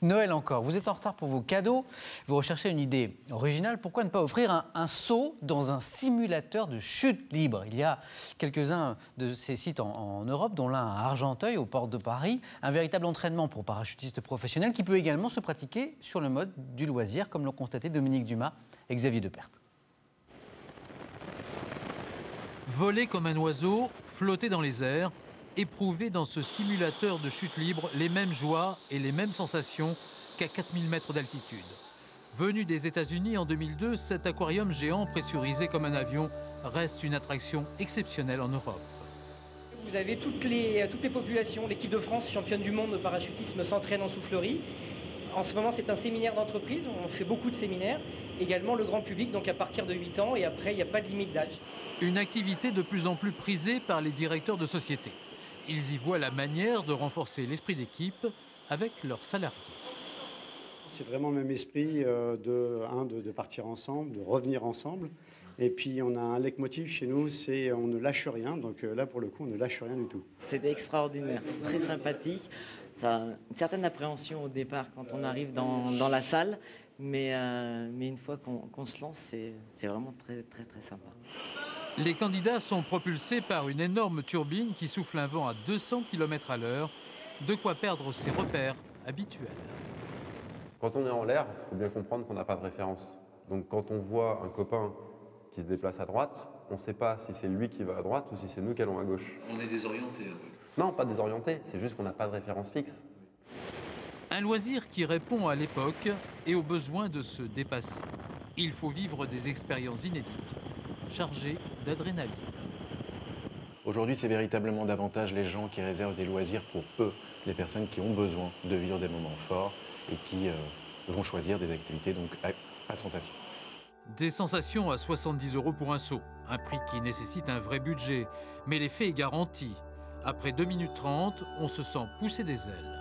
Noël encore, vous êtes en retard pour vos cadeaux, vous recherchez une idée originale, pourquoi ne pas offrir un saut dans un simulateur de chute libre? Il y a quelques-uns de ces sites en Europe, dont l'un à Argenteuil, aux portes de Paris, un véritable entraînement pour parachutistes professionnels qui peut également se pratiquer sur le mode du loisir, comme l'ont constaté Dominique Dumas et Xavier Depert. Voler comme un oiseau, flotter dans les airs, éprouver dans ce simulateur de chute libre les mêmes joies et les mêmes sensations qu'à 4000 mètres d'altitude. Venu des États-Unis en 2002, cet aquarium géant pressurisé comme un avion reste une attraction exceptionnelle en Europe. Vous avez toutes les populations. L'équipe de France, championne du monde de parachutisme, s'entraîne en soufflerie. En ce moment, c'est un séminaire d'entreprise. On fait beaucoup de séminaires. Également le grand public, donc à partir de 8 ans. Et après, il n'y a pas de limite d'âge. Une activité de plus en plus prisée par les directeurs de société. Ils y voient la manière de renforcer l'esprit d'équipe avec leurs salariés. C'est vraiment le même esprit de partir ensemble, de revenir ensemble. Et puis on a un leitmotiv chez nous, c'est on ne lâche rien. Donc là, pour le coup, on ne lâche rien du tout. C'était extraordinaire, très sympathique. Ça a une certaine appréhension au départ quand on arrive dans la salle. Mais une fois qu'on se lance, c'est vraiment très, très, très sympa. Les candidats sont propulsés par une énorme turbine qui souffle un vent à 200 km à l'heure, de quoi perdre ses repères habituels. Quand on est en l'air, il faut bien comprendre qu'on n'a pas de référence. Donc quand on voit un copain qui se déplace à droite, on ne sait pas si c'est lui qui va à droite ou si c'est nous qui allons à gauche. On est désorienté un peu. Non, pas désorienté, c'est juste qu'on n'a pas de référence fixe. Un loisir qui répond à l'époque et au besoin de se dépasser. Il faut vivre des expériences inédites, chargées d'adrénaline. Aujourd'hui, c'est véritablement davantage les gens qui réservent des loisirs pour eux, les personnes qui ont besoin de vivre des moments forts et qui vont choisir des activités donc à sensation. Des sensations à 70 € pour un saut, un prix qui nécessite un vrai budget, mais l'effet est garanti. Après 2 minutes 30, on se sent pousser des ailes.